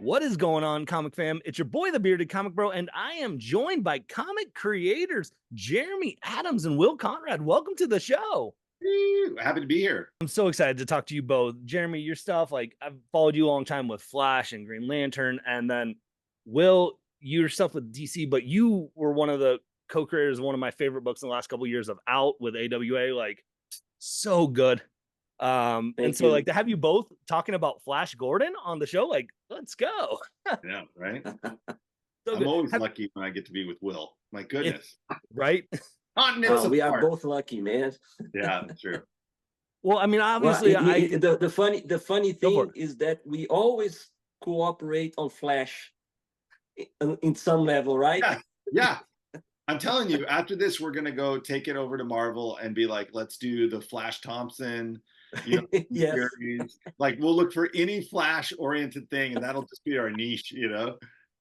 What is going on, comic fam? It's your boy, the bearded comic bro, and I am joined by comic creators Jeremy Adams and Will Conrad. Welcome to the show. Woo, happy to be here. I'm so excited to talk to you both. Jeremy, your stuff, like I've followed you a long time with Flash and Green Lantern, and then Will, your stuff with DC, but you were one of the co-creators of one of my favorite books in the last couple of years of Out with AWA. Like, so good. And Thank so like you. to have you both talking about Flash Gordon on the show, like, let's go. Yeah, right. So I'm good. always lucky when I get to be with Will. My goodness. Right? Continents We are apart. both lucky, man. Yeah, that's true. Well, I mean, Well, obviously, I the funny go for thing it. is that we always cooperate on Flash in some level, right? Yeah, yeah. I'm telling you, after this, we're gonna go take it over to Marvel and be like, let's do the Flash Thompson, Yes, series. Like we'll look for any Flash oriented thing, and that'll just be our niche. It's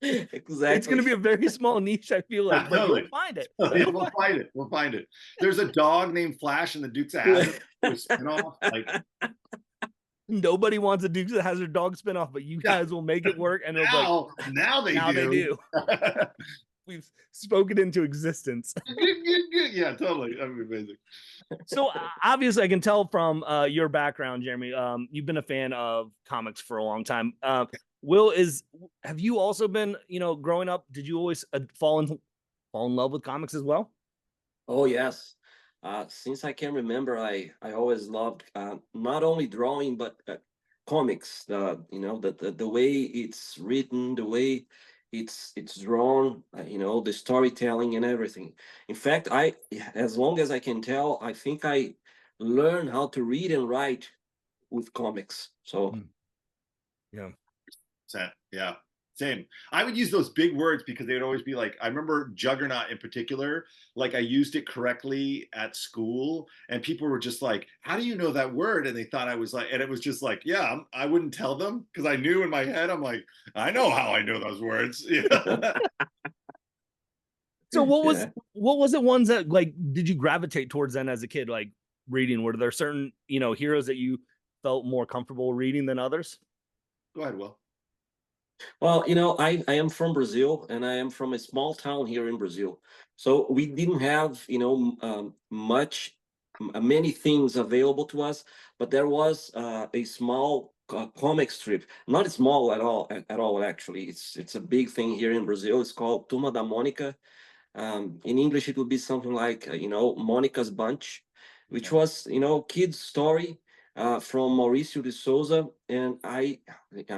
going to exactly. be a very small niche, I feel Yeah, like, but you'll totally. find it. Totally. You'll We'll find find it. We'll find it. There's a dog named Flash in the Dukes of Hazzard spinoff. Like Nobody wants a Dukes of Hazzard dog spinoff, but you yeah, guys will make it work, and it'll be like, now they now they do. do. We've spoken into existence. Yeah, totally. That'd be amazing. So obviously, I can tell from your background, Jeremy, you've been a fan of comics for a long time. Will, have you also been, growing up? Did you always fall in love with comics as well? Oh yes. Since I can remember, I always loved not only drawing but comics. The way it's written, the way it's drawn. The storytelling and everything. In fact, as long as I can tell, I think I learned how to read and write with comics. So Mm. Yeah. Yeah, same. I would use those big words because they would always be like, I remember juggernaut in particular, like I used it correctly at school, and people were just like, how do you know that word? And they thought I was like, and it was just like, yeah, I wouldn't tell them because I knew in my head, I'm like, I know how I know those words. So what was yeah. what was it ones that like did you gravitate towards then as a kid, like reading? Were there certain, heroes that you felt more comfortable reading than others? Go ahead, Will. Well, I am from Brazil and I am from a small town here in Brazil. So we didn't have, many things available to us, but there was a small comic strip, not small at all, actually. It's a big thing here in Brazil. It's called Turma da Mônica. In English, it would be something like, Monica's Bunch, which Okay. was, kids' story from Mauricio de Souza. And I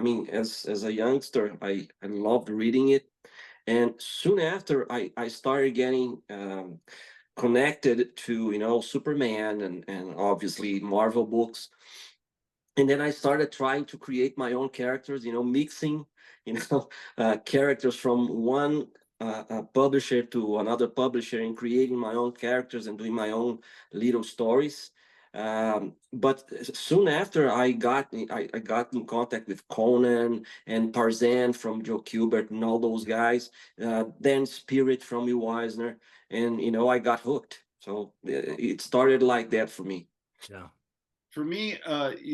mean, as a youngster, I loved reading it. And soon after, I started getting connected to, Superman and obviously Marvel books. And then I started trying to create my own characters, mixing, you know, characters from one publisher to another publisher and creating my own characters and doing my own little stories. But soon after I got in contact with Conan and Tarzan from Joe Kubert and all those guys, then Spirit from Will Eisner, and I got hooked. So it started like that for me. Yeah. For me,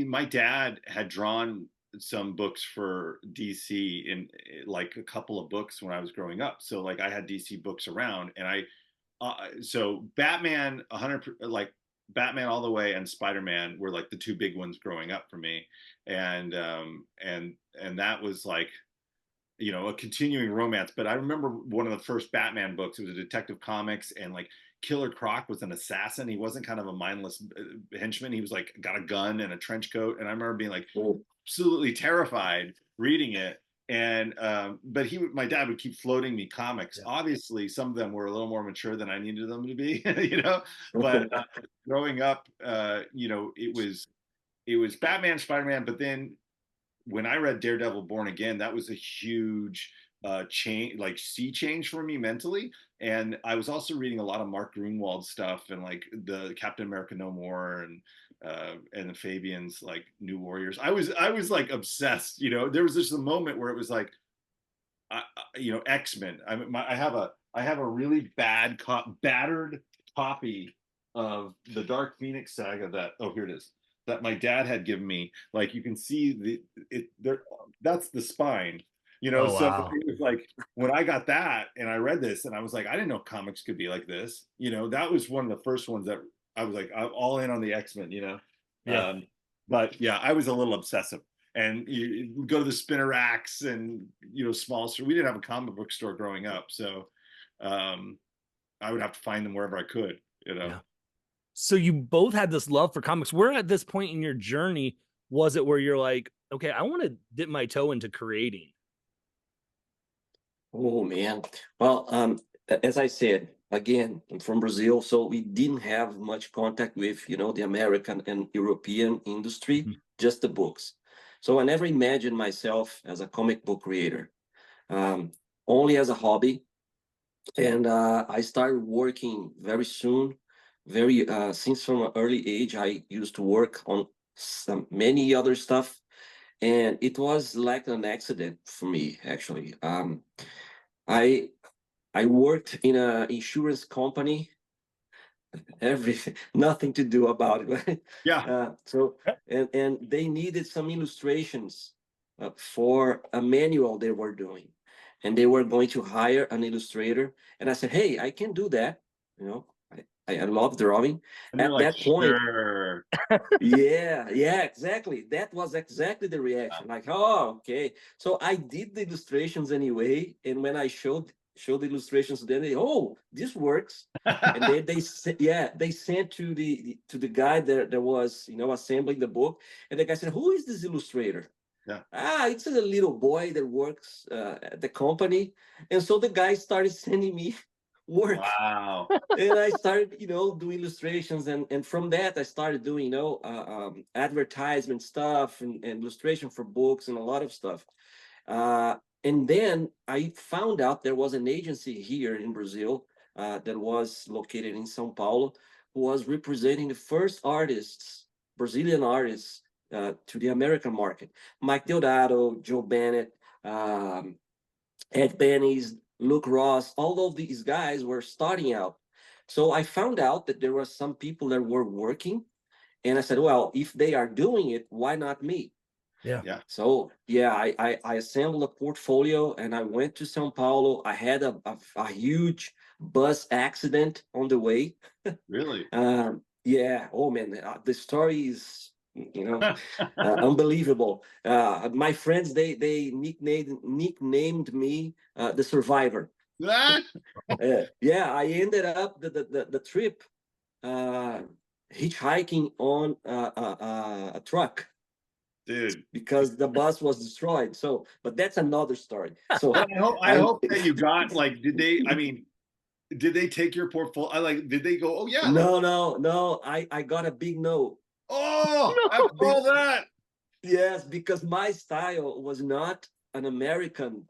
my dad had drawn some books for DC in like a couple of books when I was growing up. So like I had DC books around, and so Batman 100 like Batman all the way and Spider-Man were like the two big ones growing up for me, and that was like a continuing romance. But I remember one of the first Batman books. It was a Detective Comics, and like Killer Croc was an assassin. He wasn't kind of a mindless henchman. He was like got a gun and a trench coat. And I remember being like Oh, absolutely terrified reading it. And but my dad would keep floating me comics. Yeah. Obviously, some of them were a little more mature than I needed them to be, you know. But growing up, it was Batman, Spider-Man, but then when I read Daredevil Born Again, that was a huge change, like sea change for me mentally. And I was also reading a lot of Mark Grunwald stuff and like the Captain America No More and the Fabians like New Warriors. I was like obsessed. There was just a moment where it was like, X-Men. I have a really battered copy of the Dark Phoenix saga here it is, that my dad had given me. Like you can see that's the spine, Oh So wow. it was like when I got that and I read this and I was like, I didn't know comics could be like this. That was one of the first ones that I was like, I'm all in on the X-Men. Yeah. But yeah, I was a little obsessive. And you go to the spinner racks and small store. We didn't have a comic book store growing up, so I would have to find them wherever I could. Yeah. So you both had this love for comics. Where at this point in your journey was it where you're like, okay, I want to dip my toe into creating? Oh man. Well, as I said, again, I'm from Brazil, so we didn't have much contact with, the American and European industry, Mhm. just the books. So I never imagined myself as a comic book creator, um, only as a hobby. And I started working very soon, very since from an early age. I used to work on some many other stuff, and it was like an accident for me, actually. I I worked in a insurance company, everything, nothing to do about it, right? Yeah, So and they needed some illustrations for a manual they were doing, and they were going to hire an illustrator. And I said, "Hey, I can do that. You know, I love drawing." and they're At like, that point, sure. yeah, exactly. That was exactly the reaction. Like, oh, okay. So I did the illustrations anyway, and when I showed the illustrations to them, oh, this works. And then they sent to the guy that was assembling the book, and the guy said, "Who is this illustrator?" Yeah. Ah, it's a little boy that works at the company, and so the guy started sending me work, Wow. and I started, doing illustrations, and from that I started doing, advertisement stuff and illustration for books and a lot of stuff. Uh, and then I found out there was an agency here in Brazil that was located in São Paulo, who was representing the first artists, Brazilian artists, to the American market. Mike Deodato, Joe Bennett, um, Ed Benny's, Luke Ross, all of these guys were starting out. So I found out that there were some people that were working, and I said, well, if they are doing it, why not me? Yeah. Yeah. So yeah, I assembled a portfolio and I went to São Paulo. I had a huge bus accident on the way. Really. Yeah, oh man, the story is unbelievable. My friends they nicknamed me the survivor. That, Yeah, I ended up the trip uh, hitchhiking on a truck dude. because the bus was destroyed. So, but that's another story. So But I I hope that you got like, did they? I mean, did they take your portfolio? I like, did they go? Oh yeah, let's. no. I got a big no. Oh, after all that. Yes, because my style was not an American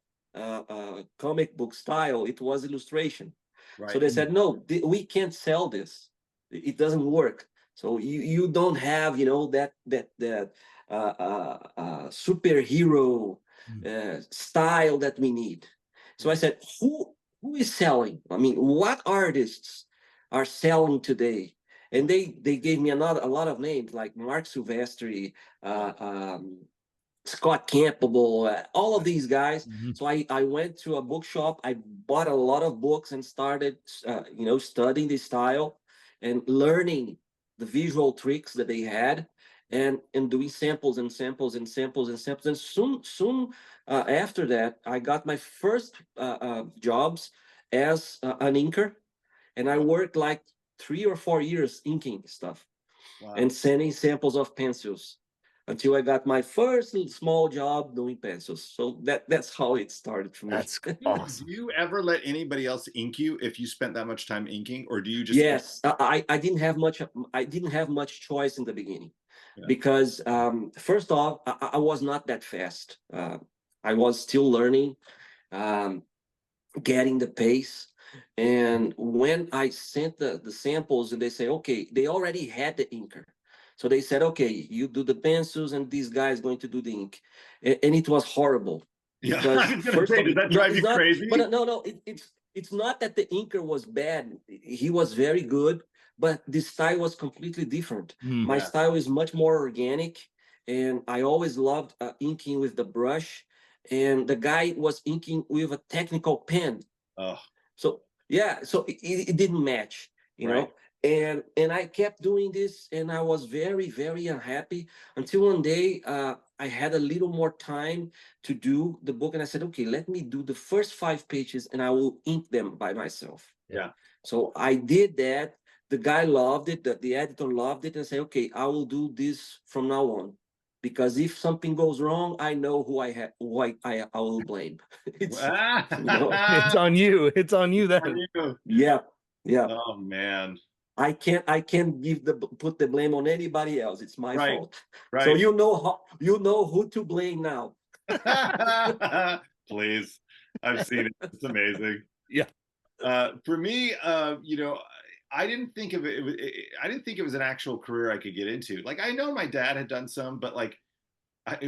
comic book style. It was illustration. So Right. they said, no, we can't sell this. It doesn't work. So you don't have, that superhero Mm. style that we need. So I said, who is selling? I mean, what artists are selling today? And they gave me a lot of names like Mark Silvestri, uh, um, Scott Campbell, all of these guys. Mhm. So I went to a bookshop. I bought a lot of books and started, studying the style and learning the visual tricks that they had, and doing samples and samples and samples and samples. And soon after that, I got my first jobs as an inker, and I Wow. worked like 3 or 4 years inking stuff Wow. and sending samples of pencils until I got my first small job doing pencils. So that's how it started for me. That's Do awesome. you ever let anybody else ink you if you spent that much time inking, or do you just? Yes, I didn't have much. I didn't have much choice in the beginning Yeah. because first off, I was not that fast. I was still learning, um, getting the pace. And when I sent the samples and they say, okay, they already had the inker. So they said, okay, you do the pencils and this guy is going to do the ink. And it was horrible Yeah. I because was gonna first say, of does that no, drive it's you not, crazy? but no, it's not that the inker was bad. He was very good, but the style was completely different. Mm. My Yeah. style is much more organic, and I always loved inking with the brush and the guy was inking with a technical pen. Oh, So yeah, so it didn't match, you right. know. And I kept doing this, and I was very, very unhappy until one day I had a little more time to do the book, and I said, okay, let me do the first 5 pages, and I will ink them by myself. Yeah. So I did that. The guy loved it. The editor loved it, and said, okay, I will do this from now on, because if something goes wrong, I know who I will blame. It's, you know. It's on you. It's on you then. Yeah, yeah. Oh man. I can't put the blame on anybody else. It's my Right. fault. So Right. you know who to blame now. Please. I've seen it. It's amazing. Yeah. For me, I didn't think of it, I didn't think it was an actual career I could get into. Like, I know my dad had done some, but like,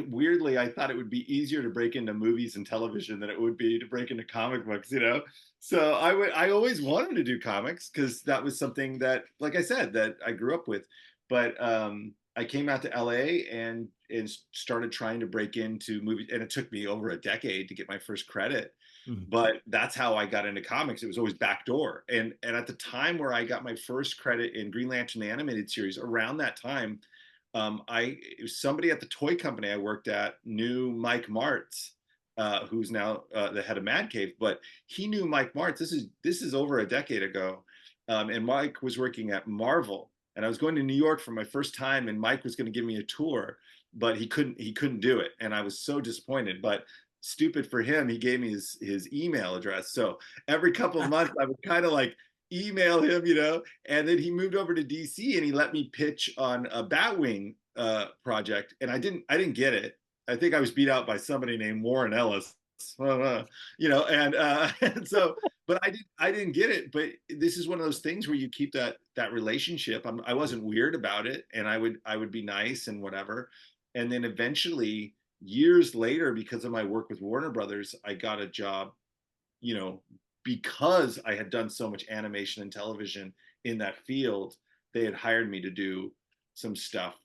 weirdly, I thought it would be easier to break into movies and television than it would be to break into comic books, you know? So I always wanted to do comics because that was something that, like I said, that I grew up with. But I came out to LA and started trying to break into movies, and it took me over a decade to get my first credit. Mhm. But that's how I got into comics. It was always backdoor. And at the time where I got my first credit in Green Lantern the animated series, around that time, somebody at the toy company I worked at knew Mike Martz, who's now the head of Mad Cave, but he knew Mike Martz. This is over a decade ago, and Mike was working at Marvel, and I was going to New York for my first time, and Mike was going to give me a tour, but he couldn't do it, and I was so disappointed. But stupid for him, he gave me his email address, so every couple of months I would kind of like email him, and then he moved over to DC and he let me pitch on a Batwing project, and I didn't get it. I think I was beat out by somebody named Warren Ellis, and so, but I didn't get it. But this is one of those things where you keep that relationship. I wasn't weird about it, and I would be nice and whatever. And then eventually, years later, because of my work with Warner Brothers, I got a job, you know, because I had done so much animation and television in that field. They had hired me to do some stuff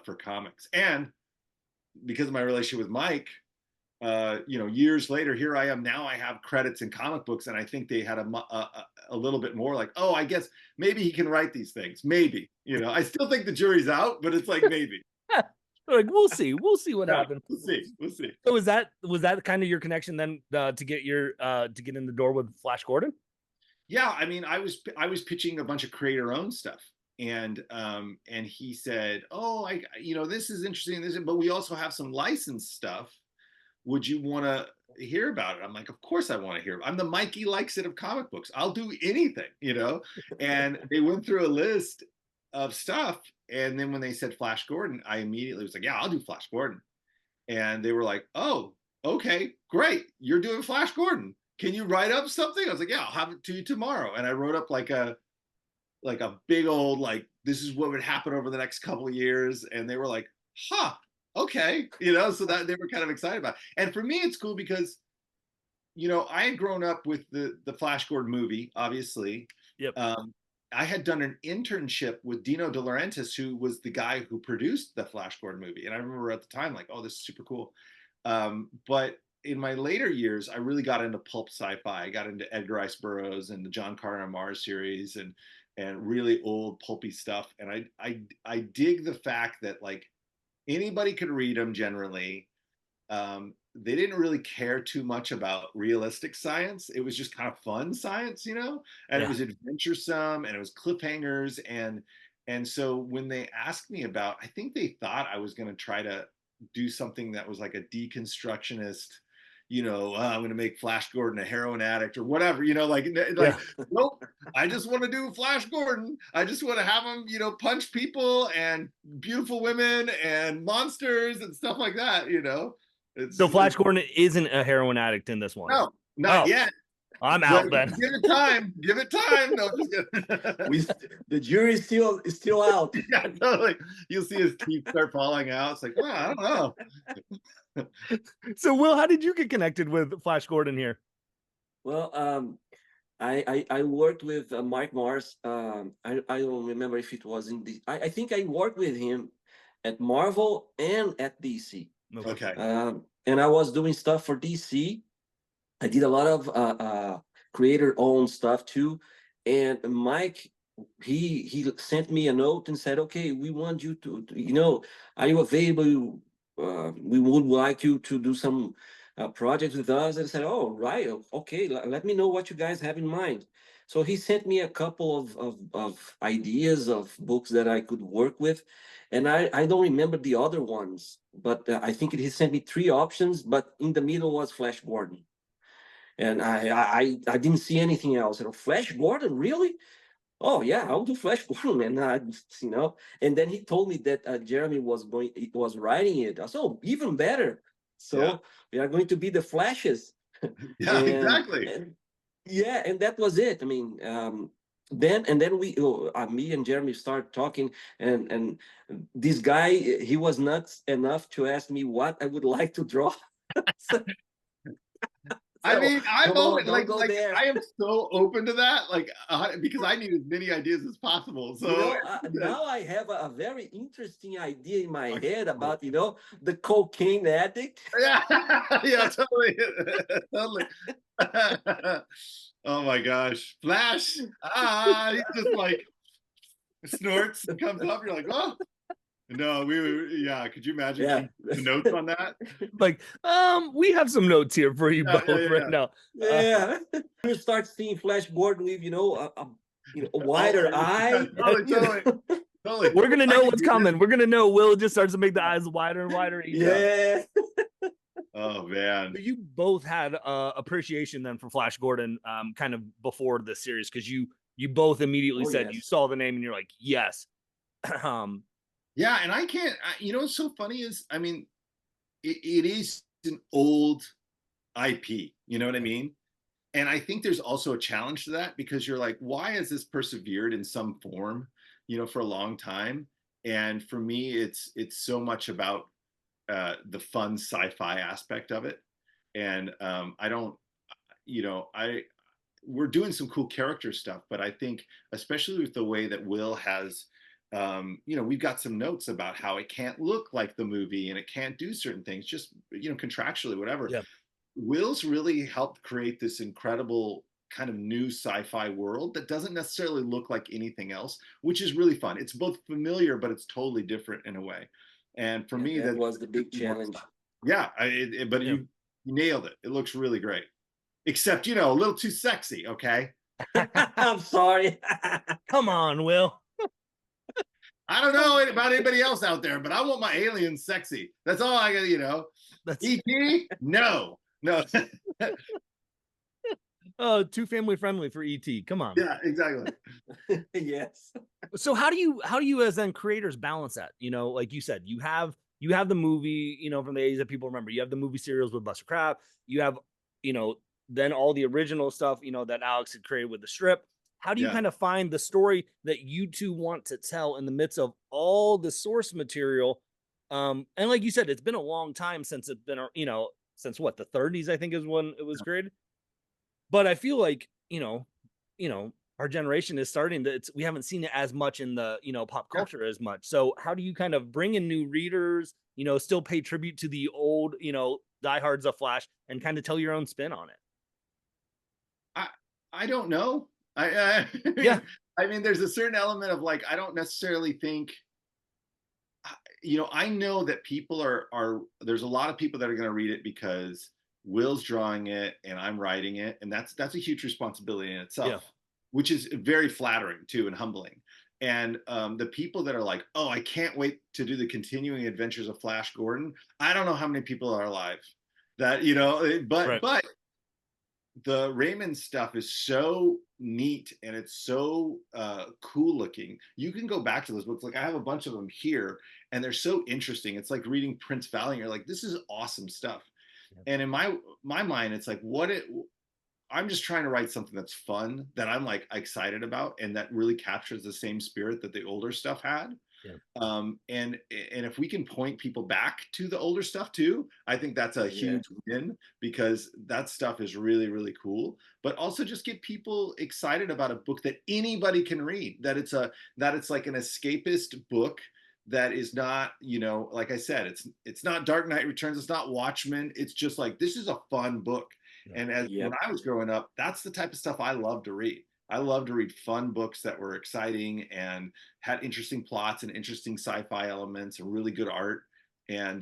for comics. And because of my relationship with Mike, years later, here I am now. I have credits in comic books, and I think they had a little bit more like, oh, I guess maybe he can write these things. Maybe, I still think the jury's out, but it's like maybe. Like, we'll see what happens. We'll see. So was that kind of your connection then to get in the door with Flash Gordon? Yeah, I mean, I was pitching a bunch of creator-owned stuff, and he said, "Oh, this is interesting, but we also have some licensed stuff. Would you want to hear about it?" I'm like, "Of course I want to hear. I'm the Mikey Likes It of comic books. I'll do anything." And they went through a list of stuff, and then when they said Flash Gordon, I immediately was like, "Yeah, I'll do Flash Gordon." And they were like, "Oh, okay, great. You're doing Flash Gordon. Can you write up something?" I was like, "Yeah, I'll have it to you tomorrow." And I wrote up like a big old, like, this is what would happen over the next couple of years. And they were like, "Huh, okay." So that they were kind of excited about it. And for me, it's cool because, I had grown up with the Flash Gordon movie, obviously. Yep. I had done an internship with Dino De Laurentiis, who was the guy who produced the Flash Gordon movie. And I remember at the time, like, oh, this is super cool. But in my later years, I really got into pulp sci-fi. I got into Edgar Rice Burroughs and the John Carter on Mars series, and really old pulpy stuff. And I dig the fact that, like, anybody could read them generally. They didn't really care too much about realistic science. It was just kind of fun science, and it was adventuresome, and it was cliffhangers. And so when they asked me about, I think they thought I was going to try to do something that was like a deconstructionist, I'm going to make Flash Gordon a heroin addict or whatever, nope, I just want to do Flash Gordon. I just want to have him, punch people and beautiful women and monsters and stuff like that, So Flash Gordon isn't a heroin addict in this one. No, not yet. I'm out then. Give it time. Give it time. No, just the jury is still out. Yeah, totally. You'll see his teeth start falling out. It's like, well, I don't know. So, Will, how did you get connected with Flash Gordon here? Well, I worked with Mike Mars. I don't remember if it was in the. I think I worked with him at Marvel and at DC. Okay. and I was doing stuff for DC. I did a lot of creator-owned stuff too. And Mike, he sent me a note and said, "Okay, we want you to, are you available? We would like you to do some projects with us." And I said, "Oh, right, okay. Let me know what you guys have in mind." So he sent me a couple of ideas of books that I could work with, and I don't remember the other ones, but I think he sent me three options. But in the middle was Flash Gordon, and I didn't see anything else. Flash Gordon, really? Oh yeah, I'll do Flash Gordon, and And then he told me that Jeremy was writing it. I said, "Oh, even better." Yeah. So we are going to be the Flashes, Yeah, and exactly. yeah, and that was it. I mean, then me and Jeremy started talking, and this guy, he was nuts enough to ask me what I would like to draw. so, I so mean, I'm come on, open. don't go Like there. I am so open to that. Like because I need as many ideas as possible. So Now I have a very interesting idea in my like, head about, the cocaine addict. yeah, yeah, totally, totally. Oh my gosh, Flash! He just like snorts and comes up. You're like, oh no, we were. Yeah, could you imagine Yeah. keeping the notes on that? Like, we have some notes here for you Yeah, yeah, both yeah, right yeah. now. Yeah. You start seeing Flash Gordon with, a Oh, wider yeah, eye. totally, You totally, know? totally. We're gonna I know can what's do this. coming. We're gonna know Will just starts to make the eyes wider and wider each time. Yeah. Oh man. So you both had appreciation then for Flash Gordon, kind of before the series, because you both immediately Oh, said you yes. saw the name and you're like, yes. Yeah, and I can't. You know what's so funny is, I mean, it is an old IP. You know what I mean? And I think there's also a challenge to that because you're like, why has this persevered in some form, for a long time? And for me, it's so much about the fun sci-fi aspect of it. And I don't, I we're doing some cool character stuff, but I think especially with the way that Will has, we've got some notes about how it can't look like the movie and it can't do certain things, just contractually, whatever. Yeah. Will's really helped create this incredible kind of new sci-fi world that doesn't necessarily look like anything else, which is really fun. It's both familiar, but it's totally different in a way. And for Yeah, me, that that was the big challenge. yeah, but Yeah. you nailed it. It looks really great, except a little too sexy. Okay, I'm sorry. Come on, Will. I don't know about anybody else out there, but I want my aliens sexy. That's all I got. That's ET, no, no. too family friendly for ET. Come on. Yeah, exactly. Yes. So how do you as then creators balance that? Like you said, you have the movie, from the 80s that people remember. You have the movie serials with Buster Crabbe. You have, you know, then all the original stuff, that Alex had created with the strip. How do you Yeah. kind of find the story that you two want to tell in the midst of all the source material? And like you said, it's been a long time since it's been, since what, the 30s, I think is when it was created. But I feel like, our generation is starting to, we haven't seen it as much in the, pop Yeah. culture as much. So how do you kind of bring in new readers, still pay tribute to the old, diehards of Flash and kind of tell your own spin on it? I I don't know. I Yeah. I mean, there's a certain element of like I don't necessarily think. I know that people are there's a lot of people that are going to read it because Will's drawing it and I'm writing it, and that's a huge responsibility in Yeah. itself, which is very flattering too and humbling. And the people that are like, oh, I can't wait to do the continuing adventures of Flash Gordon. I don't know how many people are alive that Right. but the Raymond stuff is so neat and it's so cool looking. You can go back to those books. Like I have a bunch of them here, and they're so interesting. It's like reading Prince Valiant. You're like, this is awesome stuff. Yeah. And in my mind, it's like I'm just trying to write something that's fun, that I'm like excited about, and that really captures the same spirit that the older stuff had. Yeah. And if we can point people back to the older stuff too, I think that's a Yeah. huge win, because that stuff is really, really cool. But also just get people excited about a book that anybody can read, that it's like an escapist book that is not, you know, like I said, it's not Dark Knight Returns, it's not Watchmen. It's just like, this is a fun book. Yeah. And as when Yep. I was growing up, that's the type of stuff I love to read. I love to read fun books that were exciting and had interesting plots and interesting sci-fi elements and really good art. And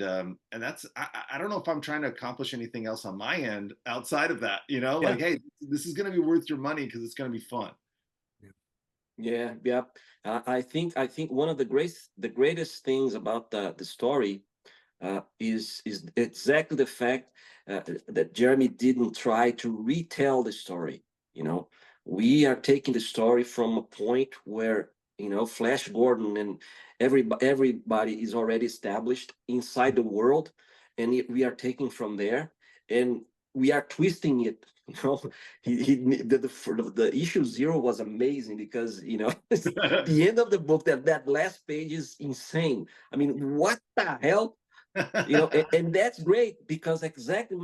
that's, I don't know if I'm trying to accomplish anything else on my end outside of that, you know, Yeah. like, hey, this is going to be worth your money because it's going to be fun. Yeah, yeah. I think one of the greatest things about the story is exactly the fact that Jeremy didn't try to retell the story. You know, we are taking the story from a point where, you know, Flash Gordon and everybody is already established inside the world, and we are taking from there, and we are twisting it. You know, the issue zero was amazing because, you know, the end of the book, that last page is insane. I mean, what the hell? You know, and that's great because exactly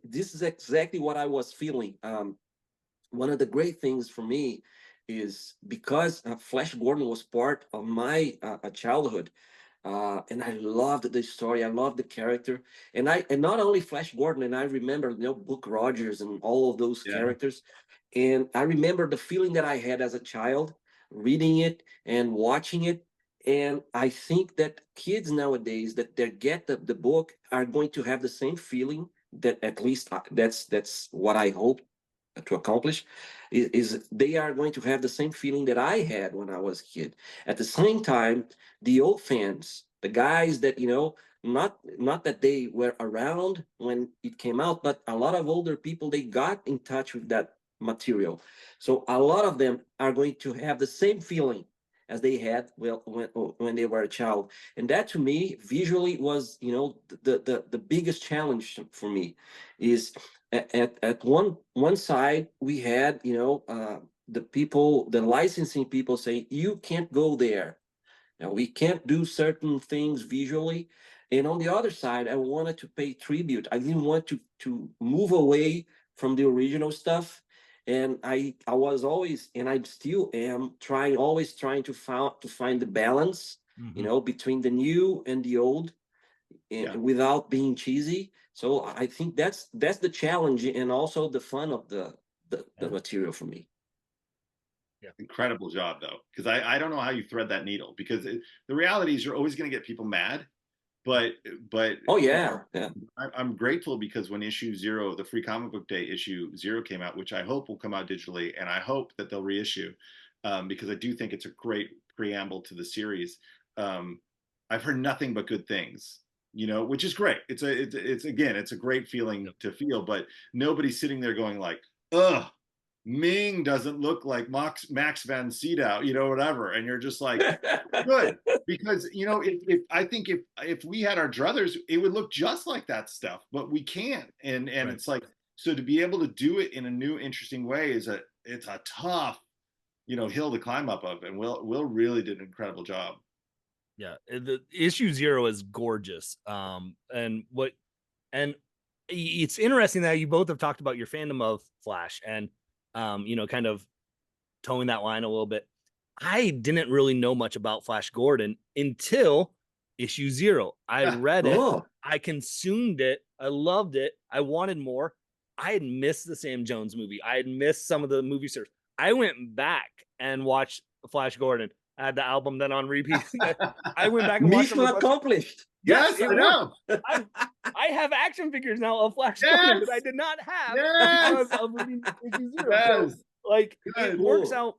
this is exactly what I was feeling. One of the great things for me is because Flash Gordon was part of my childhood, and I loved the story. I loved the character, and not only Flash Gordon. And I remember, you know, Book Rogers and all of those Yeah. characters, and I remember the feeling that I had as a child reading it and watching it. And I think that kids nowadays that they get the book are going to have the same feeling. That at least that's what I hope to accomplish, is they are going to have the same feeling that I had when I was a kid. At the same time, the old fans, the guys that, you know, not that they were around when it came out, but a lot of older people, they got in touch with that material. So a lot of them are going to have the same feeling as they had, well, when they were a child. And that to me visually was, you know, the biggest challenge for me is at one side we had, you know, the people, the licensing people saying you can't go there. Now we can't do certain things visually. And on the other side, I wanted to pay tribute. I didn't want to move away from the original stuff. And I was always, and I still am trying, always trying to find the balance, you Mm-hmm. know, between the new and the old, Yeah. and without being cheesy. So I think that's the challenge and also the fun of the Yeah. material for me. Yeah. Incredible job though, because I don't know how you thread that needle, because the reality is you're always going to get people mad, but but Oh you yeah, know, yeah. I'm grateful because when issue zero, the free comic book day issue zero came out, which I hope will come out digitally, and I hope that they'll reissue, because I do think it's a great preamble to the series. Um, I've heard nothing but good things, you know, which is great. It's again, it's a great feeling Yep. to feel, but nobody's sitting there going like, ugh, Ming doesn't look like Max Van Sydow, you know, whatever. And you're just like, good. Because, you know, if I think if we had our druthers, it would look just like that stuff, but we can't. And Right. it's like, so to be able to do it in a new, interesting way it's a tough, you know, hill to climb up of. And Will really did an incredible job. Yeah. The issue zero is gorgeous. And it's interesting that you both have talked about your fandom of Flash and, you know, kind of towing that line a little bit. I didn't really know much about Flash Gordon until issue zero. I read it, Oh, I consumed it, I loved it, I wanted more. I had missed the Sam Jones movie. I had missed some of the movie stars. I went back and watched Flash Gordon. I had the album then on repeat. I went back and watched some mission of the Flash. accomplished. Yes, Yes, it I worked. know. I I have action figures now of Flash Gordon that I Yes, did not have yes, because of reading issue zero. So yes, like it good. works Cool. out.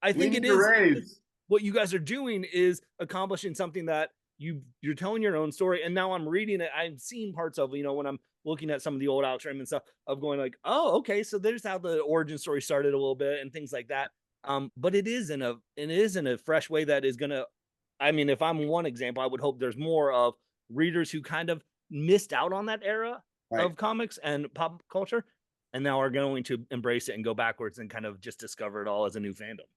I We think it need to is raise. what you guys are doing is accomplishing something that you're telling your own story. And now I'm reading it. I've seen parts of, you know, when I'm looking at some of the old Alex Raymond stuff of going like, oh, okay, so there's how the origin story started a little bit and things like that. But it is in a fresh way that is gonna, I mean, if I'm one example, I would hope there's more of readers who kind of missed out on that era Right. of comics and pop culture and now are going to embrace it and go backwards and kind of just discover it all as a new fandom.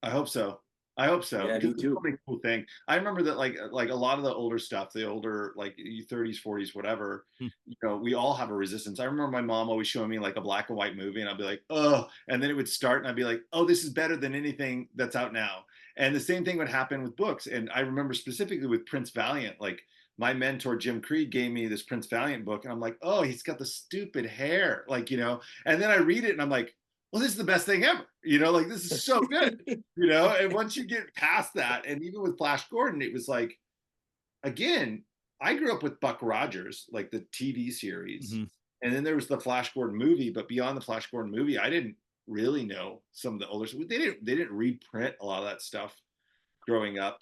I hope so. I hope so, Yeah, because me it's so too. many cool things. I remember that like a lot of the older stuff, the older like 30s, 40s, whatever, Hmm. you know, we all have a resistance. I remember my mom always showing me like a black and white movie and I'd be like, oh, and then it would start and I'd be like, oh, this is better than anything that's out now. And the same thing would happen with books. And I remember specifically with Prince Valiant, like my mentor Jim Creed gave me this Prince Valiant book, and I'm like, oh, he's got the stupid hair, like, you know. And then I read it, and I'm like, well, this is the best thing ever, you know, like this is so good, you know. And once you get past that, and even with Flash Gordon, it was like, again, I grew up with Buck Rogers, like the TV series, Mm-hmm. and then there was the Flash Gordon movie. But beyond the Flash Gordon movie, I didn't really know some of the older stuff. They didn't reprint a lot of that stuff growing up.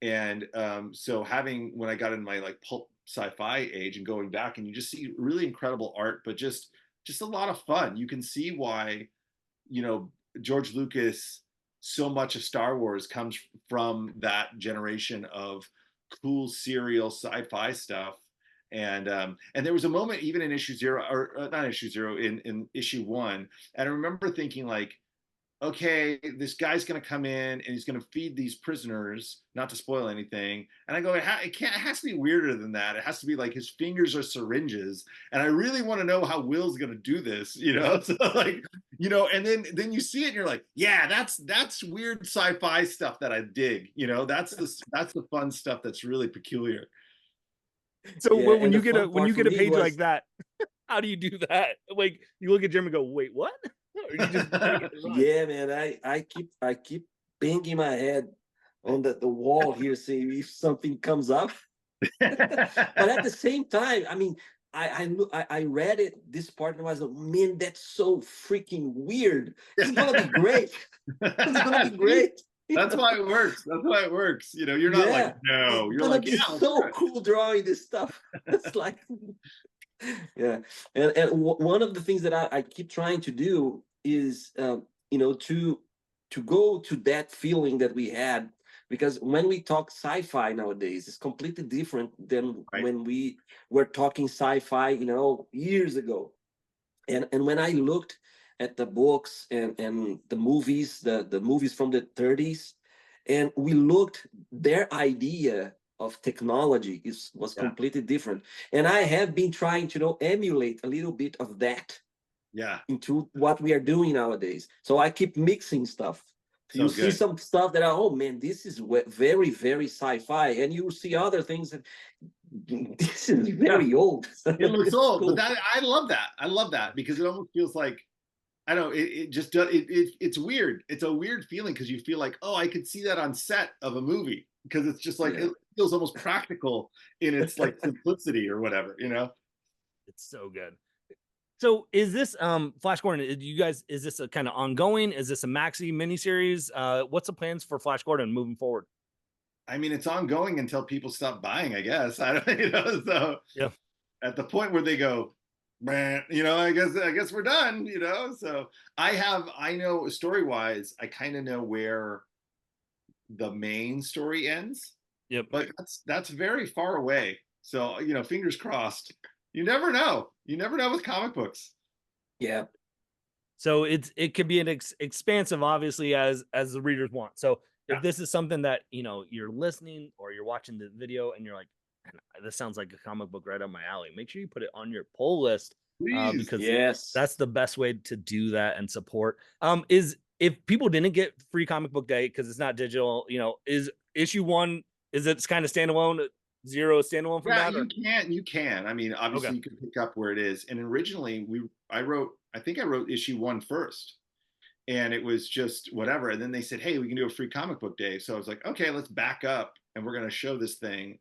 And so having, when I got in my like pulp sci-fi age and going back, and you just see really incredible art, but just a lot of fun. You can see why, you know, George Lucas, so much of Star Wars comes from that generation of cool serial sci-fi stuff. And there was a moment even in issue zero, or not issue zero, in issue one, and I remember thinking like, okay, this guy's going to come in and he's going to feed these prisoners, not to spoil anything. And I go, it can't, it has to be weirder than that. It has to be like his fingers are syringes. And I really want to know how Will's going to do this, you know? So like, you know, and then you see it and you're like, yeah, that's weird sci-fi stuff that I dig, you know, that's the fun stuff that's really peculiar. So Yeah, when and you the get a fun part for a me page like was, that, how do you do that? Like you look at Jim and go, wait, what? Or you just take it and run? yeah, man, I keep banging my head on the wall here, seeing if something comes up. But at the same time, I mean, I read it, this part, and I was like, man, that's so freaking weird. It's gonna be great. It's gonna be See? great. You That's know? why it works. That's why it works. You know, you're not like, Yeah, it's no, you're gonna like, be yeah, let's do so it. cool drawing this stuff. It's like, yeah. And one of the things that I keep trying to do is, you know, to go to that feeling that we had, because when we talk sci-fi nowadays, it's completely different than Right. when we were talking sci-fi, you know, years ago. And when I looked at the books and the movies, the movies from the 30s, and we looked, their idea of technology was Yeah. completely different. And I have been trying to, you know, emulate a little bit of that Yeah. into what we are doing nowadays. So I keep mixing stuff. You So see good. some stuff that are, oh man, this is very, very sci-fi, and you see other things that this is Yeah. very old. It looks It's old, but cool. that I love that. I love that because it almost feels like, I don't know. It just does. It's weird. It's a weird feeling because you feel like, oh, I could see that on set of a movie because it's just like Yeah. it feels almost practical in its like simplicity or whatever, you know. It's so good. So is this Flash Gordon? You guys, is this a kind of ongoing? Is this a maxi miniseries? What's the plans for Flash Gordon moving forward? I mean, it's ongoing until people stop buying, I guess. I don't, you know. So Yeah. at the point where they go, "Meh," you know, I guess we're done, you know. So I know story wise, I kind of know where the main story ends, Yep. but that's very far away. So, you know, fingers crossed. You never know. You never know with comic books. Yeah. So it could be an expansive, obviously, as the readers want. So Yeah. if this is something that you're listening or you're watching the video and you're like, "Man, this sounds like a comic book right up my alley," make sure you put it on your pull list Please. because Yes. that's the best way to do that and support. Is if people didn't get free comic book day because it's not digital, is issue one, is it kind of standalone, zero standalone from Yeah, that, or you can. I mean, okay, obviously you can pick up where it is. And originally I think I wrote issue one first. And it was just whatever. And then they said, hey, we can do a free comic book day. So I was like, okay, let's back up and we're gonna show this thing.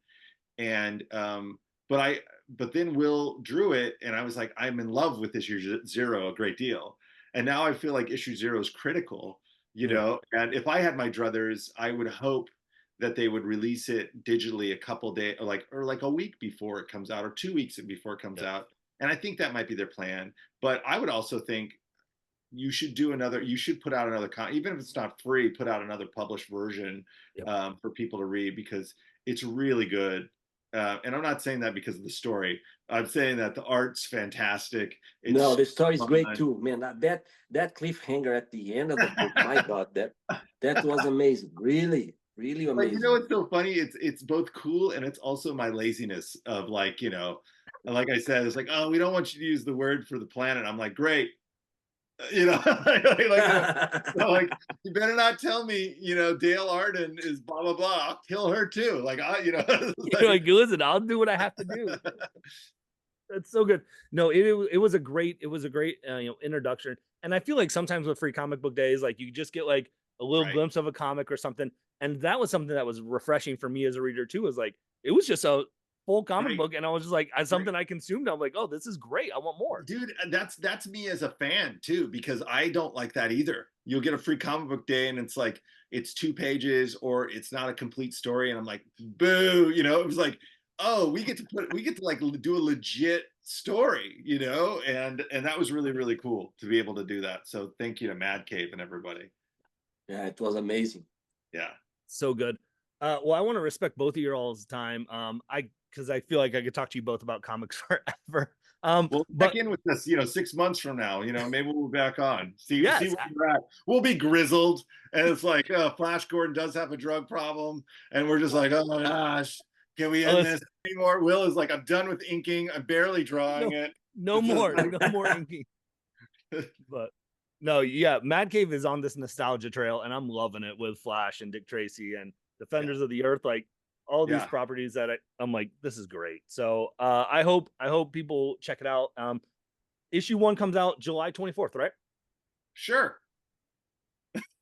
And but I but then Will drew it and I was like, I'm in love with issue zero a great deal. And now I feel like issue zero is critical, you yeah, know. And if I had my druthers, I would hope that they would release it digitally a couple days or like a week before it comes out or 2 weeks before it comes yeah, out. And I think that might be their plan. But I would also think you should put out another even if it's not free, put out another published version yeah. for people to read because it's really good. And I'm not saying that because of the story. I'm saying that the art's fantastic. No, It's the story is great fun. too, man. That cliffhanger at the end of the book, my God, that was amazing. Really, really Like, you know, amazing. it's so funny. It's both cool and it's also my laziness of like, you know, like I said, it's like, oh, we don't want you to use the word for the planet. I'm like, great. You know, like you better not tell me, Dale Arden is blah blah blah. I'll kill her too. Like You're like, listen, I'll do what I have to do. That's so good. No, it was a great introduction. And I feel like sometimes with free comic book days, like you just get like a little right, glimpse of a comic or something. And that was something that was refreshing for me as a reader too. Is like it was just a full comic right, book, and I was just like, as right. something I consumed, I'm like, oh, this is great. I want more. Dude, that's me as a fan too, because I don't like that either. You'll get a free comic book day and it's like it's 2 pages or it's not a complete story, and I'm like, boo, it was like, oh, we get to like do a legit story, and that was really, really cool to be able to do that. So thank you to Mad Cave and everybody. Yeah, it was amazing. Yeah. So good. Well, I want to respect both of your all's time. Because I feel like I could talk to you both about comics forever. We'll check But in with this, 6 months from now. Maybe we'll be back on. See yes, where we're at. We'll be grizzled, and it's like, Flash Gordon does have a drug problem, and we're just like, oh my gosh, can we end this anymore? Will is like, I'm done with inking. I'm barely drawing it. no more, no more inking. But no, yeah, Mad Cave is on this nostalgia trail, and I'm loving it with Flash and Dick Tracy and Defenders of the Earth, like all these Yeah, properties that I'm like, this is great. So I hope people check it out. Issue 1 comes out July 24th, right? sure.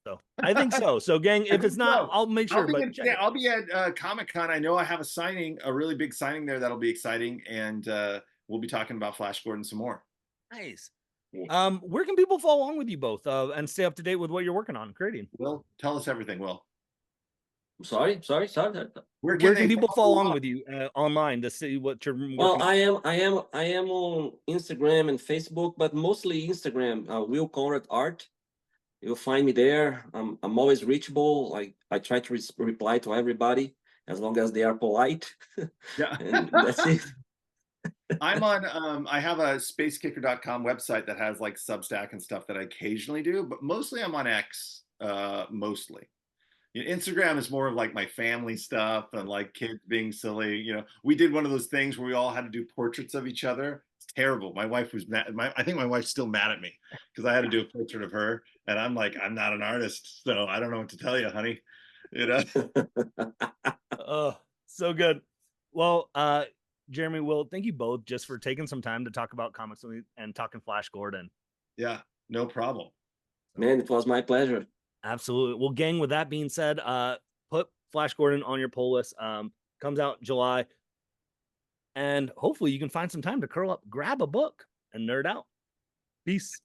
So I think so. So gang, I if it's think not, so. I'll make sure. But check it. I'll be at Comic-Con. I know I have a signing, a really big signing there that'll be exciting, and we'll be talking about Flash Gordon some more. Nice. Yeah. Where can people follow along with you both and stay up to date with what you're working on creating? Will, tell us everything. Will, Sorry. where Where can can they people follow follow along along? with you online to see what you're Well, working on? I am on Instagram and Facebook, but mostly Instagram. Will Conrad Art. You'll find me there. I'm always reachable. I try to reply to everybody as long as they are polite, Yeah. and that's it. I'm on I have a spacekicker.com website that has like Substack and stuff that I occasionally do, but mostly I'm on X, mostly. Instagram is more of like my family stuff and like kids being silly. We did one of those things where we all had to do portraits of each other. It's terrible. My wife was mad. I think my wife's still mad at me because I had to do a portrait of her, and I'm like, I'm not an artist, so I don't know what to tell you, honey. You know. Oh, so good. Well, Jeremy, Will, thank you both just for taking some time to talk about comics with me and talking Flash Gordon. Yeah, no problem. Man, it was my pleasure. Absolutely. Well, gang, with that being said, put Flash Gordon on your pull list. Comes out July. And hopefully you can find some time to curl up, grab a book, and nerd out. Peace.